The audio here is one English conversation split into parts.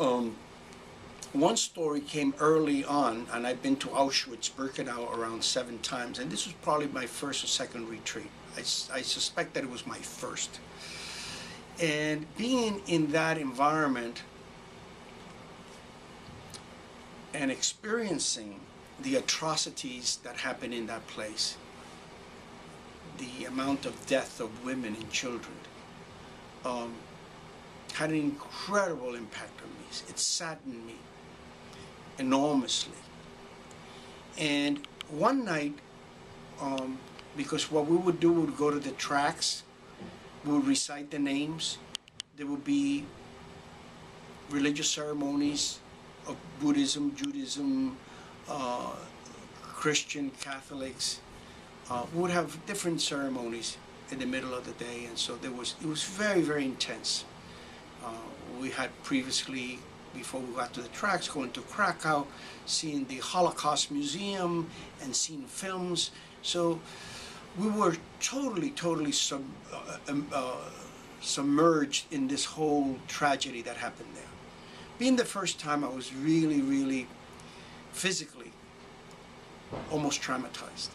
Um, One story came early on, and I've been to Auschwitz-Birkenau around 7 times, and this was probably my first or second retreat. I suspect that it was my first. And being in that environment and experiencing the atrocities that happen in that place, the amount of death of women and children, had an incredible impact on me. It saddened me enormously. And one night, because what we would do, we would go to the tracks, we would recite the names. There would be religious ceremonies of Buddhism, Judaism, Christian, Catholics. We would have different ceremonies in the middle of the day, and so it was very, very intense. We had previously, before we got to the tracks, going to Krakow, seeing the Holocaust Museum and seeing films. So we were totally submerged in this whole tragedy that happened there. Being the first time, I was really physically almost traumatized.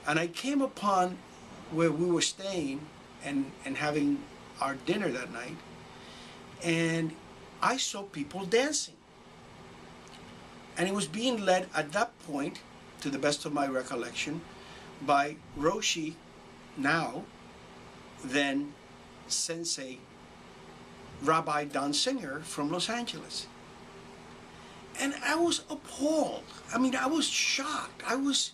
And I came upon where we were staying and having our dinner that night, and I saw people dancing. And it was being led at that point, to the best of my recollection, by Roshi, now, then Sensei, Rabbi Don Singer from Los Angeles. And I was appalled. I mean, I was shocked. I was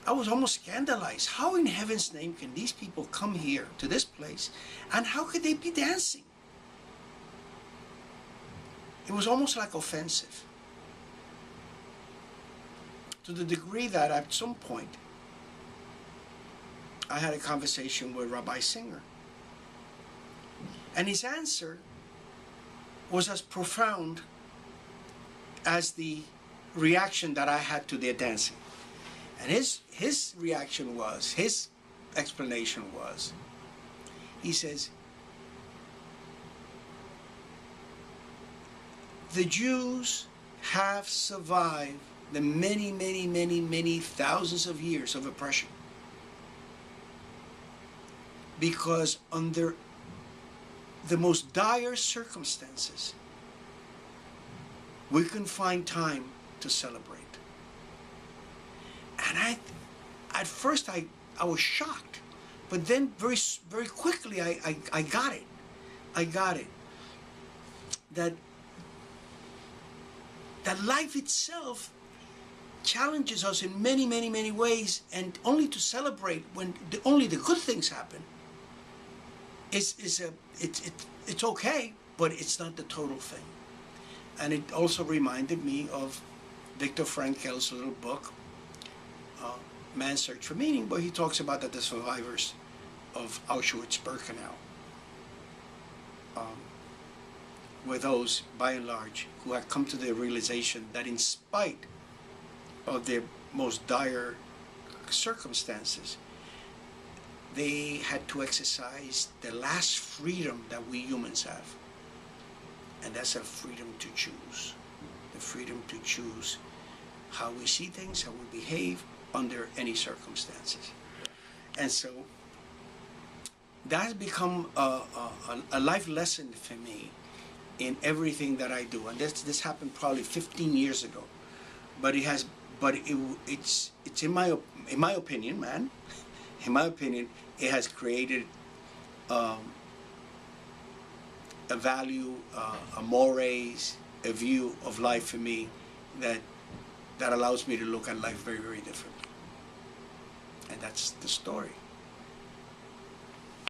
almost scandalized. How in heaven's name can these people come here to this place, and how could they be dancing? It was almost like offensive, to the degree that at some point I had a conversation with Rabbi Singer, and his answer was as profound as the reaction that I had to their dancing. And his reaction was, his explanation was, he says, the Jews have survived the many thousands of years of oppression because under the most dire circumstances, we can find time to celebrate. And at first I was shocked, but then very quickly I got it. I got it. That life itself challenges us in many ways, and only to celebrate when only the good things happen it's okay, but it's not the total thing. And it also reminded me of Viktor Frankl's little book, Man's Search for Meaning, where he talks about the survivors of Auschwitz-Birkenau were those, by and large, who had come to the realization that in spite of their most dire circumstances, they had to exercise the last freedom that we humans have. And that's a freedom to choose. The freedom to choose how we see things, how we behave under any circumstances. And so that has become a life lesson for me in everything that I do. And this happened probably 15 years ago. But it's in my opinion, man, in my opinion, it has created a value, a mores, a view of life for me that allows me to look at life very differently. And that's the story.